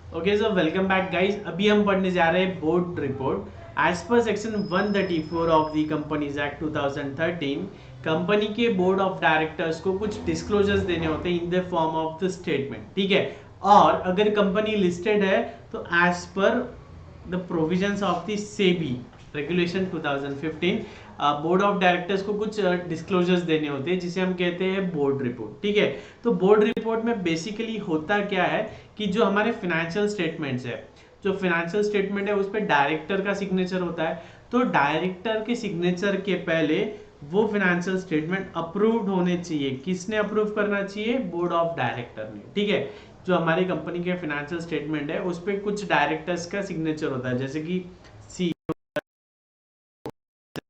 Okay so welcome back guys. अभी हम पढ़ने जा रहे हैं board report as per section 134 of the Companies Act 2013। Company के बोर्ड ऑफ डायरेक्टर्स को कुछ डिस्क्लोजर्स देने होते हैं in the form of the statement, ठीक है। और अगर कंपनी लिस्टेड है तो as per the provisions of the SEBI regulation 2015 board of directors को कुछ डिस्क्लोजर्स देने होते हैं जिसे हम कहते हैं बोर्ड रिपोर्ट, ठीक है। तो बोर्ड रिपोर्ट में बेसिकली होता क्या है कि जो हमारे फाइनेंशियल स्टेटमेंट्स है, जो फाइनेंशियल स्टेटमेंट है उस पर डायरेक्टर का सिग्नेचर होता है। तो डायरेक्टर के सिग्नेचर के पहले वो फाइनेंशियल स्टेटमेंट अप्रूव्ड होने चाहिए। किसने अप्रूव करना चाहिए? बोर्ड ऑफ डायरेक्टर ने, ठीक है। जो हमारी कंपनी के फाइनेंशियल स्टेटमेंट है उस पर कुछ डायरेक्टर्स का सिग्नेचर होता है, जैसे कि सी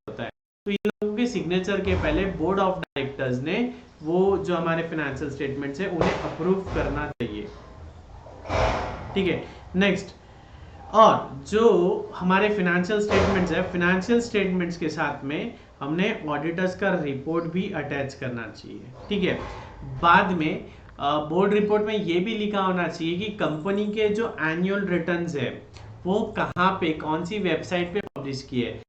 होता है। तो इन लोगों के सिग्नेचर के पहले बोर्ड ऑफ डायरेक्टर्स ने वो जो हमारे फाइनेंशियल स्टेटमेंट्स है उन्हें अप्रूव करना चाहिए, ठीक है। नेक्स्ट, और जो हमारे फाइनेंशियल स्टेटमेंट्स है, फाइनेंशियल स्टेटमेंट्स के साथ में हमने ऑडिटर्स का रिपोर्ट भी अटैच करना चाहिए, ठीक है। बाद में बोर्ड रिपोर्ट में ये भी लिखा होना चाहिए कि कंपनी के जो एनुअल रिटर्न्स है वो कहाँ पे, कौन सी वेबसाइट पे पब्लिश किए।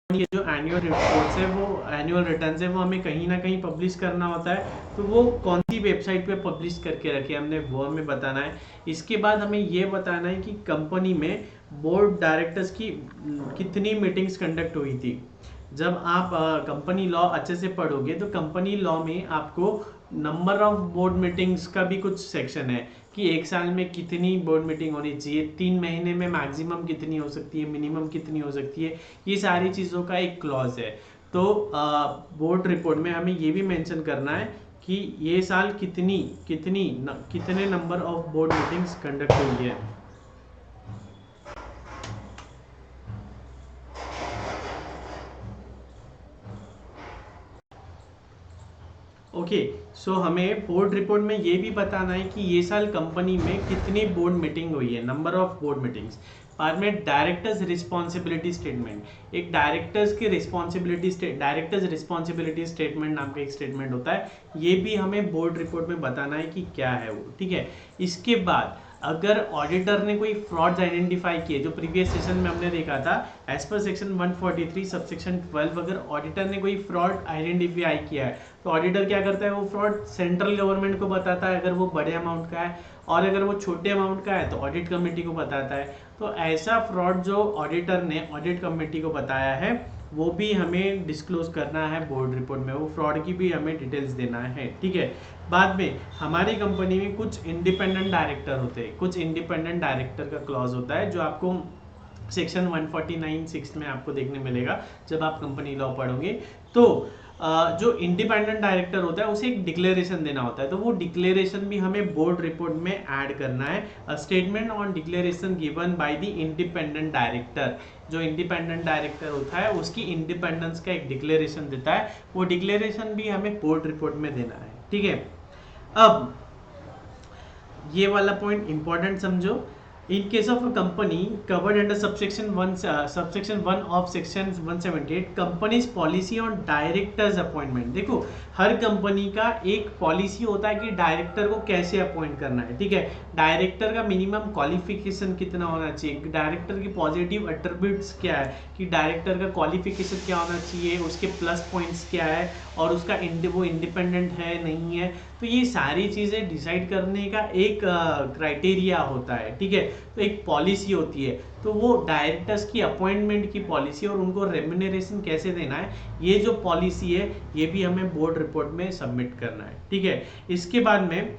ये जो एनुअल रिपोर्ट्स है, वो एनुअल रिटर्न्स है, वो हमें कहीं ना कहीं पब्लिश करना होता है। तो वो कौन सी वेबसाइट पे पब्लिश करके रखे हमने, वो हमें बताना है। इसके बाद हमें ये बताना है कि कंपनी में बोर्ड डायरेक्टर्स की कितनी मीटिंग्स कंडक्ट हुई थी। जब आप कंपनी लॉ अच्छे से पढ़ोगे तो कंपनी लॉ में आपको नंबर ऑफ बोर्ड मीटिंग्स का भी कुछ सेक्शन है कि एक साल में कितनी बोर्ड मीटिंग होनी चाहिए, 3 महीने में मैक्सिमम कितनी हो सकती है, मिनिमम कितनी हो सकती है। ये सारी चीज़ों का एक क्लॉज है। तो बोर्ड रिपोर्ट में हमें ये भी मेंशन करना है कि ये साल कितने number of board meetings conduct हुई है। ओके, सो हमें बोर्ड रिपोर्ट में ये भी बताना है कि ये साल कंपनी में कितनी बोर्ड मीटिंग हुई है, नंबर ऑफ बोर्ड मीटिंग्स। बाद में डायरेक्टर्स रिस्पॉन्सिबिलिटी स्टेटमेंट, एक डायरेक्टर्स रिस्पॉन्सिबिलिटी स्टेटमेंट नाम का एक स्टेटमेंट होता है। ये भी हमें बोर्ड रिपोर्ट में बताना है कि क्या है वो, ठीक है। इसके बाद अगर ऑडिटर ने कोई फ्रॉड्स आइडेंटिफाई किए, जो प्रीवियस सेशन में हमने देखा था एज पर सेक्शन 143 सबसेक्शन 12, अगर ऑडिटर ने कोई फ्रॉड आइडेंटिफाई किया है तो ऑडिटर क्या करता है, वो फ्रॉड सेंट्रल गवर्नमेंट को बताता है अगर वो बड़े अमाउंट का है, और अगर वो छोटे अमाउंट का है तो ऑडिट कमेटी को बताता है। तो ऐसा फ्रॉड जो ऑडिटर ने ऑडिट कमेटी को बताया है वो भी हमें डिस्क्लोज करना है बोर्ड रिपोर्ट में, वो फ्रॉड की भी हमें डिटेल्स देना है, ठीक है। बाद में हमारी कंपनी में कुछ इंडिपेंडेंट डायरेक्टर होते हैं, कुछ इंडिपेंडेंट डायरेक्टर का क्लॉज होता है जो आपको सेक्शन 149(6) में आपको देखने मिलेगा जब आप कंपनी लॉ पढ़ोगे। तो जो इंडिपेंडेंट डायरेक्टर होता है उसे एक डिक्लेरेशन देना होता है, तो वो डिक्लेरेशन भी हमें बोर्ड रिपोर्ट में ऐड करना है। Statement on declaration given by the independent director, जो इंडिपेंडेंट डायरेक्टर होता है उसकी इंडिपेंडेंस का एक डिक्लेरेशन देता है, वो डिक्लेरेशन भी हमें बोर्ड रिपोर्ट में देना है, ठीक है। अब ये वाला पॉइंट इंपॉर्टेंट समझो। In case of a company covered under subsection 1 of section 178 companies policy on directors appointment. देखो, हर कंपनी का एक पॉलिसी होता है कि डायरेक्टर को कैसे अपॉइंट करना है, ठीक है। डायरेक्टर का मिनिमम क्वालिफिकेशन कितना होना चाहिए, डायरेक्टर की पॉजिटिव एट्रीब्यूट्स क्या है, कि डायरेक्टर का क्वालिफिकेशन क्या होना चाहिए, उसके प्लस पॉइंट्स क्या है, और उसका वो इंडिपेंडेंट है नहीं है। तो ये सारी चीज़ें डिसाइड करने का एक क्राइटेरिया होता है, ठीक है। तो एक पॉलिसी होती है, तो वो डायरेक्टर्स की अपॉइंटमेंट की पॉलिसी और उनको रेम्यूनरेशन कैसे देना है, ये जो पॉलिसी है ये भी हमें बोर्ड रिपोर्ट में सबमिट करना है, ठीक है। इसके बाद में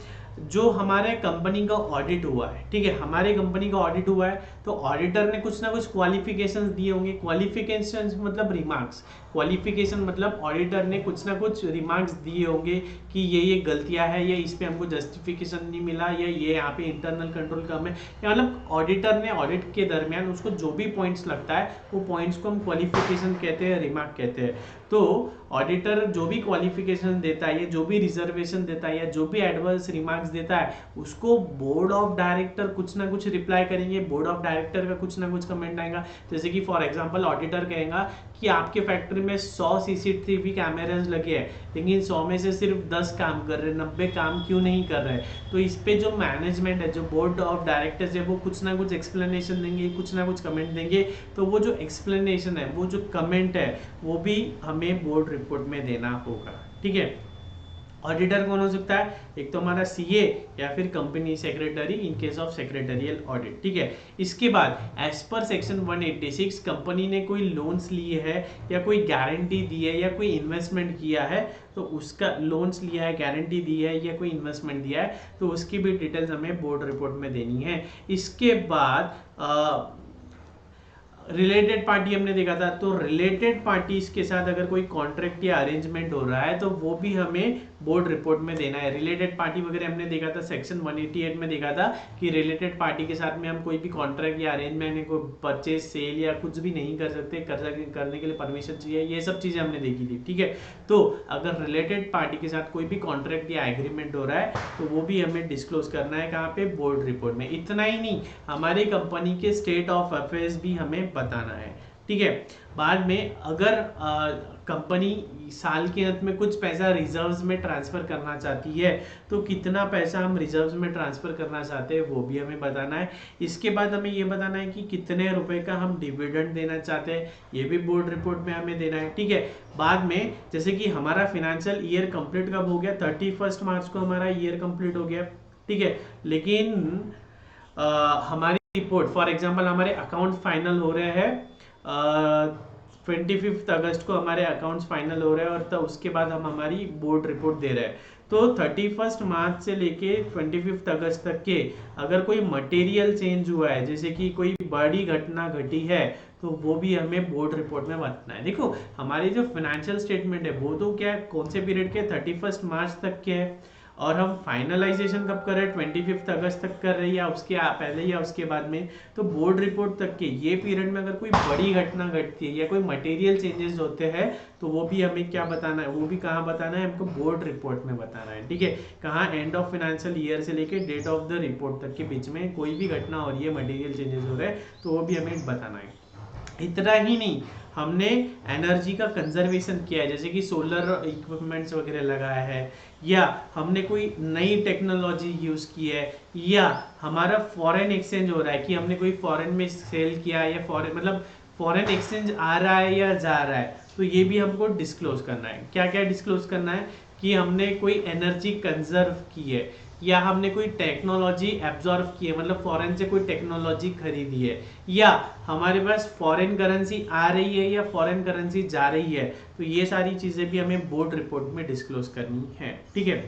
जो हमारे कंपनी का ऑडिट हुआ है, ठीक है, हमारे कंपनी का ऑडिट हुआ है तो ऑडिटर ने कुछ ना कुछ क्वालिफिकेशंस दिए होंगे। क्वालिफिकेशंस मतलब रिमार्क्स, क्वालिफिकेशन मतलब ऑडिटर ने कुछ ना कुछ रिमार्क्स दिए होंगे कि ये गलतियां है, या इस पे हमको जस्टिफिकेशन नहीं मिला, या ये यहाँ पे इंटरनल कंट्रोल कम है, या मतलब ऑडिटर ने ऑडिट के दरमियान उसको जो भी पॉइंट्स लगता है वो पॉइंट्स को हम क्वालिफिकेशन कहते हैं, रिमार्क कहते हैं। तो ऑडिटर जो भी क्वालिफिकेशन देता है या जो भी रिजर्वेशन देता है या जो भी एडवर्स रिमार्क्स देता है उसको बोर्ड ऑफ डायरेक्टर कुछ ना कुछ रिप्लाई करेंगे, बोर्ड ऑफ डायरेक्टर का कुछ ना कुछ कमेंट आएगा। जैसे कि फॉर एग्जांपल ऑडिटर कहेगा कि आपके फैक्ट्री में 100 सीसीटीवी कैमराज लगे हैं, लेकिन 100 में से सिर्फ 10 काम कर रहे हैं, 90 काम क्यों नहीं कर रहे हैं? तो इस पे जो मैनेजमेंट है, जो बोर्ड ऑफ डायरेक्टर्स है, वो कुछ ना कुछ एक्सप्लेनेशन देंगे, कुछ ना कुछ कमेंट देंगे। तो वो जो एक्सप्लेनेशन है, वो जो कमेंट है, वो भी हमें बोर्ड रिपोर्ट में देना होगा। ठीक है। ऑडिटर कौन हो सकता है? एक तो हमारा सीए या फिर company secretary in case of secretarial audit. ठीक है। इसके बाद एज पर सेक्शन 186 कंपनी ने कोई लोन्स लिए है या कोई गारंटी दी है या कोई इन्वेस्टमेंट किया है, तो उसका लोन्स लिया है, गारंटी दी है या कोई इन्वेस्टमेंट दिया है, तो उसकी भी डिटेल्स हमें बोर्ड रिपोर्ट में देनी है। इसके बाद रिलेटेड पार्टी हमने देखा था, तो रिलेटेड पार्टीज के साथ अगर कोई कॉन्ट्रैक्ट या अरेंजमेंट हो रहा है तो वो भी हमें बोर्ड रिपोर्ट में देना है। रिलेटेड पार्टी वगैरह हमने देखा था सेक्शन 188 में देखा था कि रिलेटेड पार्टी के साथ में हम कोई भी कॉन्ट्रैक्ट या अरेंजमेंट, कोई परचेज सेल या कुछ भी नहीं कर सकते, करने के लिए परमिशन चाहिए, ये सब चीजें हमने देखी थी। ठीक है। तो अगर रिलेटेड पार्टी के साथ कोई भी कॉन्ट्रैक्ट या एग्रीमेंट हो रहा है तो वो भी हमें डिस्क्लोज करना है। कहाँ पे? बोर्ड रिपोर्ट में। इतना ही नहीं, हमारी कंपनी के स्टेट ऑफ अफेयर्स भी हमें बताना है। ठीक है। बाद में अगर कंपनी साल के अंत में कुछ पैसा रिजर्व्स में ट्रांसफर करना चाहती है तो कितना पैसा हम रिजर्व्स में ट्रांसफर करना चाहते हैं वो भी हमें बताना है। इसके बाद हमें ये बताना है कि कितने रुपए का हम डिविडेंड देना चाहते हैं, ये भी बोर्ड रिपोर्ट में हमें देना है। ठीक है। बाद में जैसे कि हमारा फाइनेंशियल ईयर कंप्लीट कब हो गया? 31 मार्च को हमारा ईयर कंप्लीट हो गया। ठीक है। लेकिन हमारी रिपोर्ट, फॉर एग्जाम्पल हमारे अकाउंट फाइनल हो रहे हैं 25 अगस्त को हमारे अकाउंट्स फाइनल हो रहे हैं, और तब उसके बाद हम हमारी बोर्ड रिपोर्ट दे रहे हैं। तो 31 मार्च से लेके 25 अगस्त तक के अगर कोई मटेरियल चेंज हुआ है, जैसे कि कोई बड़ी घटना घटी है, तो वो भी हमें बोर्ड रिपोर्ट में बताना है। देखो हमारी जो फाइनेंशियल स्टेटमेंट है वो तो क्या है, कौन से पीरियड के? 31 मार्च तक के है, और हम फाइनलाइजेशन कब कर रहे हैं? 25 अगस्त तक कर रहे हैं, या उसके पहले या उसके बाद में। तो बोर्ड रिपोर्ट तक के ये पीरियड में अगर कोई बड़ी घटना घटती है या कोई मटेरियल चेंजेस होते हैं तो वो भी हमें क्या बताना है? वो भी कहाँ बताना है? हमको बोर्ड रिपोर्ट में बताना है। ठीक है। कहाँ? एंड ऑफ फाइनेंशियल ईयर से लेके डेट ऑफ द रिपोर्ट तक के बीच में कोई भी घटना हो रही है, मटेरियल चेंजेस हो रहे हैं, तो वो भी हमें बताना है। इतना ही नहीं, हमने एनर्जी का कंजर्वेशन किया है, जैसे कि सोलर इक्विपमेंट्स वगैरह लगाया है, या हमने कोई नई टेक्नोलॉजी यूज़ की है, या हमारा फॉरेन एक्सचेंज हो रहा है कि हमने कोई फॉरेन में सेल किया है, या फॉरेन मतलब फॉरेन एक्सचेंज आ रहा है या जा रहा है, तो ये भी हमको डिस्क्लोज करना है। क्या क्या डिस्क्लोज करना है? कि हमने कोई एनर्जी कंजर्व की है, या हमने कोई टेक्नोलॉजी एब्जॉर्व की है, मतलब फॉरेन से कोई टेक्नोलॉजी खरीदी है, या हमारे पास फॉरेन करेंसी आ रही है या फॉरेन करेंसी जा रही है, तो ये सारी चीज़ें भी हमें बोर्ड रिपोर्ट में डिस्क्लोज करनी है। ठीक है।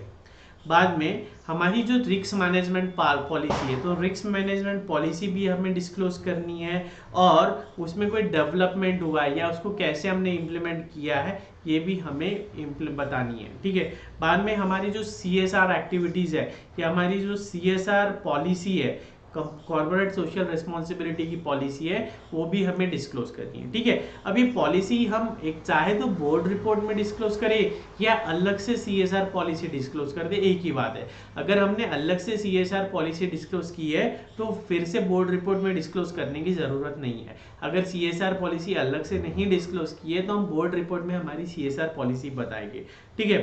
बाद में हमारी जो रिस्क मैनेजमेंट पॉलिसी है, तो रिस्क मैनेजमेंट पॉलिसी भी हमें डिस्क्लोज करनी है, और उसमें कोई डेवलपमेंट हुआ है या उसको कैसे हमने इम्प्लीमेंट किया है ये भी हमें बतानी है। ठीक है। बाद में हमारी जो CSR एक्टिविटीज़ है या हमारी जो CSR पॉलिसी है, कॉर्पोरेट सोशल रिस्पॉन्सिबिलिटी की पॉलिसी है, वो भी हमें डिस्क्लोज करनी है। ठीक है। अब ये पॉलिसी हम एक चाहे तो बोर्ड रिपोर्ट में डिस्क्लोज करें या अलग से CSR पॉलिसी डिस्क्लोज कर दे, एक ही बात है। अगर हमने अलग से CSR पॉलिसी डिस्क्लोज की है तो फिर से बोर्ड रिपोर्ट में डिस्क्लोज करने की ज़रूरत नहीं है। अगर CSR पॉलिसी अलग से नहीं डिस्क्लोज की है तो हम बोर्ड रिपोर्ट में हमारी CSR पॉलिसी बताएंगे। ठीक है।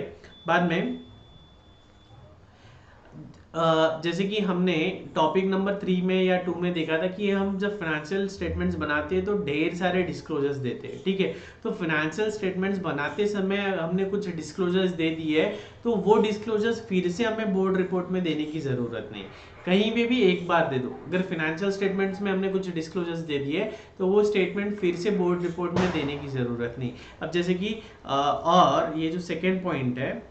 बाद में जैसे कि हमने टॉपिक नंबर 3 में या 2 में देखा था कि हम जब फाइनेंशियल स्टेटमेंट्स बनाते हैं तो ढेर सारे डिस्क्लोजर्स देते हैं। ठीक है। तो फाइनेंशियल स्टेटमेंट्स बनाते समय हमने कुछ डिस्क्लोजर्स दे दिए है, तो वो डिस्क्लोजर्स फिर से हमें बोर्ड रिपोर्ट में देने की ज़रूरत नहीं, कहीं पे भी एक बार दे दो। अगर फाइनेंशियल स्टेटमेंट्स में हमने कुछ डिस्क्लोजर्स दे दिए तो वो स्टेटमेंट फिर से बोर्ड रिपोर्ट में देने की ज़रूरत नहीं। अब जैसे कि और ये जो सेकेंड पॉइंट है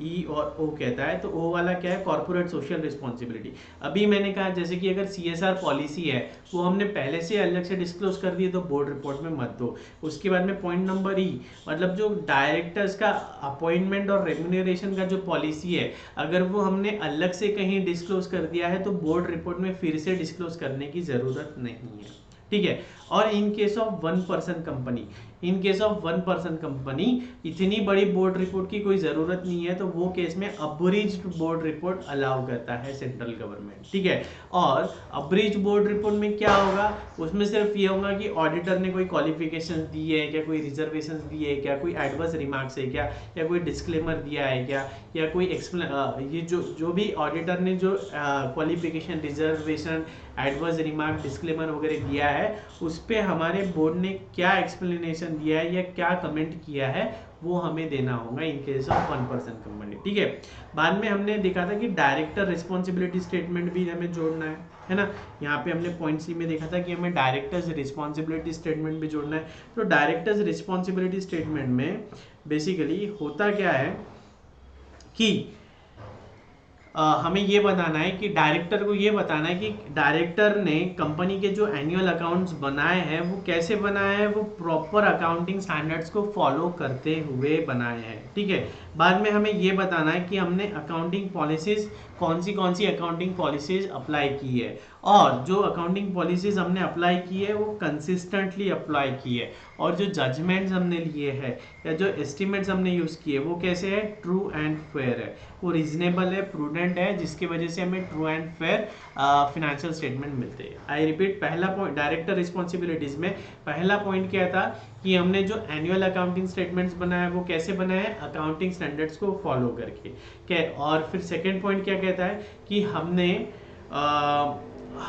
ई और ओ कहता है, तो ओ वाला क्या है? Corporate social responsibility. अभी मैंने कहा जैसे कि अगर CSR पॉलिसी है वो हमने पहले से अलग से डिस्क्लोज कर दिए तो बोर्ड रिपोर्ट में मत दो। उसके बाद में पॉइंट नंबर ई, मतलब जो डायरेक्टर्स का अपॉइंटमेंट और रेम्यूनरेशन का जो पॉलिसी है, अगर वो हमने अलग से कहीं डिस्क्लोज कर दिया है तो बोर्ड रिपोर्ट में फिर से डिस्क्लोज करने की ज़रूरत नहीं है। ठीक है। और in case of 1 person company, in case of 1% company इतनी बड़ी बोर्ड रिपोर्ट की कोई ज़रूरत नहीं है, तो वो केस में अब्रीज्ड बोर्ड रिपोर्ट अलाउ करता है सेंट्रल गवर्नमेंट, ठीक है। और अब्रीज बोर्ड रिपोर्ट में क्या होगा, उसमें सिर्फ ये होगा कि ऑडिटर ने कोई क्वालिफिकेशन दी है क्या, कोई रिजर्वेशन दी है क्या, कोई एडवर्स रिमार्क्स है क्या, या कोई डिस्क्लेमर दिया है क्या, या कोई ये जो भी ऑडिटर ने जो qualification, reservation, adverse remark, disclaimer वगैरह दिया है, उस पर हमारे बोर्ड ने क्या एक्सप्लेनेशन दिया है या क्या कमेंट किया है, वो हमें देना होगा इन केस ऑफ 1% कंपनी, ठीक है। बाद में हमने देखा था कि डायरेक्टर रिस्पॉन्सिबिलिटी स्टेटमेंट भी हमें जोड़ना है ना। यहाँ पे हमने पॉइंट सी में देखा था कि हमें डायरेक्टर्स रिस्पॉन्सिबिलिटी स्टेटमेंट भी जोड़ना है। तो डायरेक्टर्स रिस्पॉन्सिबिलिटी स्टेटमेंट में बेसिकली होता क्या है कि हमें ये बताना है कि डायरेक्टर को ये बताना है कि डायरेक्टर ने कंपनी के जो एनुअल अकाउंट्स बनाए हैं वो कैसे बनाए हैं, वो प्रॉपर अकाउंटिंग स्टैंडर्ड्स को फॉलो करते हुए बनाए हैं, ठीक है। बाद में हमें ये बताना है कि हमने अकाउंटिंग पॉलिसीज कौन सी अकाउंटिंग पॉलिसीज अप्लाई की है, और जो अकाउंटिंग पॉलिसीज हमने अप्लाई की है वो कंसिस्टेंटली अप्लाई की है, और जो जजमेंट्स हमने लिए हैं या जो एस्टिमेट्स हमने यूज़ किए वो कैसे है, ट्रू एंड फेयर है, वो रीजनेबल है, प्रूडेंट है, जिसकी वजह से हमें true and fair financial statement मिलते हैं। आई रिपीट, पहला पॉइंट डायरेक्टर रिस्पॉन्सिबिलिटीज में पहला पॉइंट क्या था कि हमने जो एनुअल अकाउंटिंग स्टेटमेंट्स बनाए वो कैसे बनाए, अकाउंटिंग स्टैंडर्ड्स को फॉलो करके क्या। और फिर सेकेंड पॉइंट क्या कहता है कि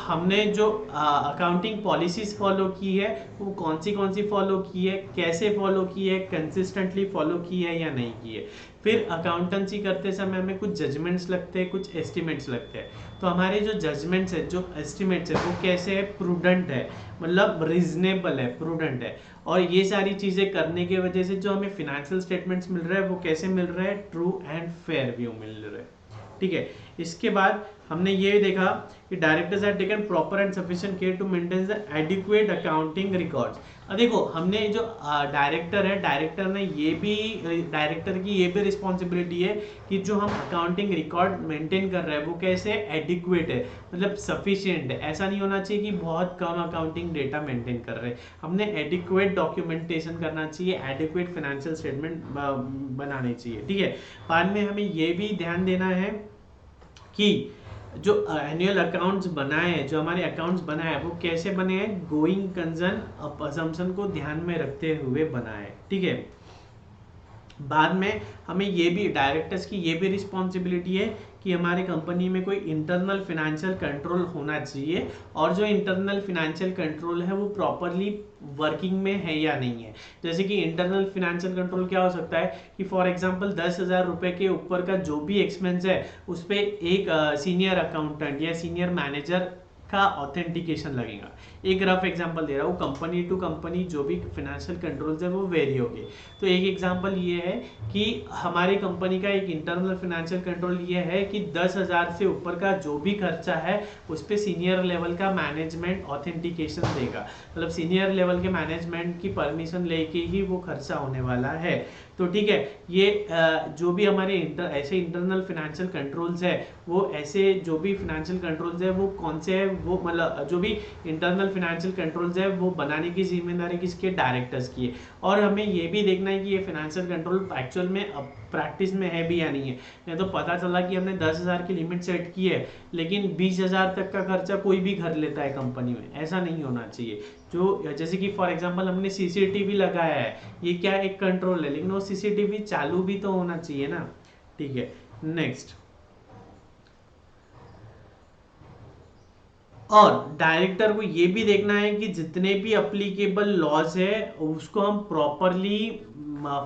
हमने जो अकाउंटिंग पॉलिसीज फॉलो की है वो कौन सी फॉलो की है, कैसे फॉलो की है, कंसिस्टेंटली फॉलो की है या नहीं की है। फिर अकाउंटेंसी करते समय हमें कुछ जजमेंट्स लगते हैं, कुछ एस्टिमेट्स लगते हैं। तो हमारे जो जजमेंट्स है, जो एस्टिमेट्स है, वो कैसे है, प्रूडेंट है, मतलब रीजनेबल है, प्रूडेंट है। और ये सारी चीज़ें करने की वजह से जो हमें फिनेंशियल स्टेटमेंट्स मिल रहा है वो कैसे मिल रहा है, ट्रू एंड फेयर व्यू मिल रहा है, ठीक है। इसके बाद हमने ये देखा कि directors have taken proper and sufficient care to maintain the adequate accounting records. अब देखो, हमने जो डायरेक्टर है, डायरेक्टर की ये भी रिस्पॉन्सिबिलिटी है कि जो हम अकाउंटिंग रिकॉर्ड मेंटेन कर रहे हैं वो कैसे एडिक्वेट है, मतलब सफिशिएंट है। ऐसा नहीं होना चाहिए कि बहुत कम अकाउंटिंग डेटा मेंटेन कर रहे हैं, हमने एडिक्वेट डॉक्यूमेंटेशन करना चाहिए, एडिक्वेट फाइनेंशियल स्टेटमेंट बनाने चाहिए, ठीक है। बाद में हमें ये भी ध्यान देना है कि जो एनुअल अकाउंट्स बनाए हैं, जो हमारे अकाउंट्स बनाए हैं वो कैसे बने हैं, गोइंग कंसर्न असम्पशन को ध्यान में रखते हुए बनाए, ठीक है। बाद में हमें ये भी डायरेक्टर्स की ये भी रिस्पॉन्सिबिलिटी है कि हमारे कंपनी में कोई इंटरनल फिनेंशियल कंट्रोल होना चाहिए, और जो इंटरनल फिनेंशियल कंट्रोल है वो प्रॉपरली वर्किंग में है या नहीं है। जैसे कि इंटरनल फिनेंशियल कंट्रोल क्या हो सकता है कि फॉर एग्जांपल 10,000 रुपये के ऊपर का जो भी एक्सपेंस है उस पर एक सीनियर अकाउंटेंट या सीनियर मैनेजर का ऑथेंटिकेशन लगेगा। एक रफ एग्जांपल दे रहा हूँ, कंपनी टू कंपनी जो भी फाइनेंशियल कंट्रोल्स है वो वेरी होंगे। तो एक एग्जांपल ये है कि हमारी कंपनी का एक इंटरनल फाइनेंशियल कंट्रोल ये है कि 10,000 से ऊपर का जो भी खर्चा है उस पर सीनियर लेवल का मैनेजमेंट ऑथेंटिकेशन देगा, मतलब सीनियर लेवल के मैनेजमेंट की परमिशन लेके ही वो खर्चा होने वाला है। तो ठीक है, ये जो भी हमारे ऐसे इंटरनल फाइनेंशियल कंट्रोल्स है वो ऐसे जो भी फाइनेंशियल कंट्रोल्स है वो कौन से है, वो मतलब जो भी इंटरनल फाइनेंशियल कंट्रोल्स है वो बनाने की जिम्मेदारी किसकी है, डायरेक्टर्स की है। और हमें ये भी देखना है कि ये फाइनेंशियल कंट्रोल एक्चुअल में प्रैक्टिस में है भी या नहीं है। नहीं तो पता चला कि हमने 10,000 की लिमिट सेट की है लेकिन 20,000 तक का खर्चा कोई भी कर लेता है कंपनी में, ऐसा नहीं होना चाहिए। जो जैसे कि फॉर एग्जांपल हमने सीसीटीवी लगाया है, ये क्या एक कंट्रोल है, लेकिन वो सीसीटीवी चालू भी तो होना चाहिए ना, ठीक है। नेक्स्ट, और डायरेक्टर को ये भी देखना है कि जितने भी अप्लीकेबल लॉज है उसको हम प्रॉपरली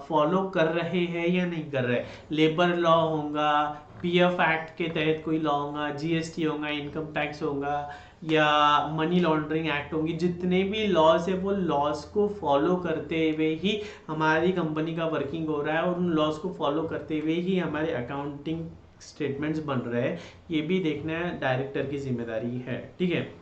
फॉलो कर रहे हैं या नहीं कर रहे। लेबर लॉ होगा, पीएफ एक्ट के तहत कोई लॉ होगा, जीएसटी होगा, इनकम टैक्स होगा, या मनी लॉन्ड्रिंग एक्ट होंगी, जितने भी लॉज है वो लॉज को फॉलो करते हुए ही हमारी कंपनी का वर्किंग हो रहा है, और उन लॉज को फॉलो करते हुए ही हमारे अकाउंटिंग स्टेटमेंट्स बन रहे हैं। ये भी देखना है, डायरेक्टर की जिम्मेदारी है, ठीक है।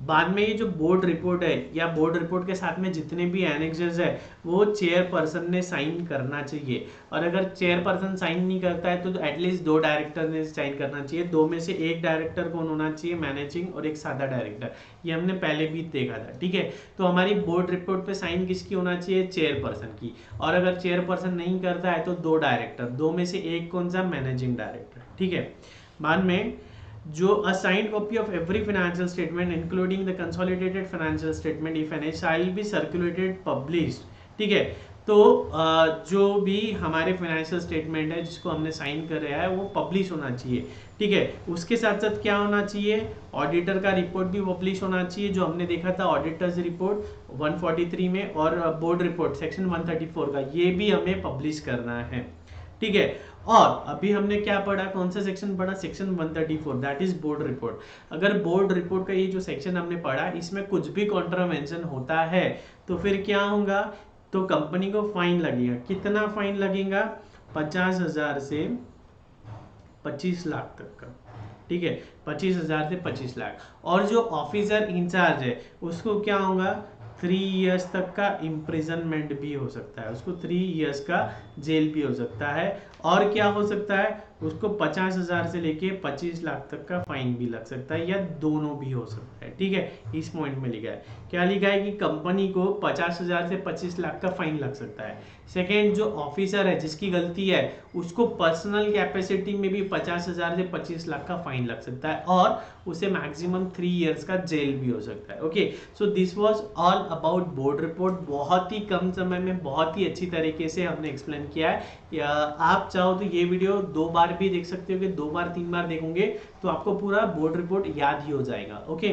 बाद में ये जो बोर्ड रिपोर्ट है या बोर्ड रिपोर्ट के साथ में जितने भी एनेक्सेस है वो चेयरपर्सन ने साइन करना चाहिए, और अगर चेयरपर्सन साइन नहीं करता है तो एटलीस्ट 2 डायरेक्टर ने साइन करना चाहिए। 2 में से एक डायरेक्टर कौन होना चाहिए, मैनेजिंग, और एक सादा डायरेक्टर, ये हमने पहले भी देखा था, ठीक है। तो हमारी बोर्ड रिपोर्ट पे साइन किसकी होना चाहिए, चेयरपर्सन की, और अगर चेयरपर्सन नहीं करता है तो 2 डायरेक्टर, 2 में से एक कौन सा, मैनेजिंग डायरेक्टर, ठीक है। बाद में जो a signed copy of every financial statement including the consolidated financial statement if any shall be circulated published, ठीक है। तो जो भी हमारे फाइनेंशियल स्टेटमेंट है जिसको हमने साइन कर रहा है वो पब्लिश होना चाहिए, ठीक है। उसके साथ साथ क्या होना चाहिए, ऑडिटर का रिपोर्ट भी पब्लिश होना चाहिए, जो हमने देखा था ऑडिटर्स रिपोर्ट 143 में, और बोर्ड रिपोर्ट सेक्शन 134 का, ये भी हमें पब्लिश करना है, ठीक है। और अभी हमने क्या पढ़ा, कौन सा सेक्शन पढ़ा, section 134, that is board report. अगर बोर्ड रिपोर्ट का ये जो सेक्शन हमने पढ़ा इसमें कुछ भी कॉन्ट्रावेंशन होता है तो फिर क्या होगा, तो कंपनी को फाइन लगेगा। कितना फाइन लगेगा, 50,000 से 25 लाख तक का, ठीक है, 25,000 से 25 लाख। और जो ऑफिसर इंचार्ज है उसको क्या होगा, 3 इयर्स तक का इम्प्रिजनमेंट भी हो सकता है, उसको 3 इयर्स का जेल भी हो सकता है। और क्या हो सकता है, उसको 50,000 से लेके 25 लाख तक का फाइन भी लग सकता है, या दोनों भी हो सकता है, ठीक है। इस पॉइंट में लिखा है, क्या लिखा है कि कंपनी को 50,000 से 25 लाख का फाइन लग सकता है। सेकेंड, जो ऑफिसर है जिसकी गलती है उसको पर्सनल कैपेसिटी में भी 50,000 से 25 लाख का फाइन लग सकता है, और उसे मैक्सिमम 3 इयर्स का जेल भी हो सकता है। Okay, so this was all about board report. बहुत ही कम समय में बहुत ही अच्छी तरीके से हमने एक्सप्लेन किया है। आप चाहो तो ये वीडियो 2 बार भी देख सकते हो, कि 2 बार 3 बार देखोगे तो आपको पूरा बोर्ड रिपोर्ट याद ही हो जाएगा। ओके।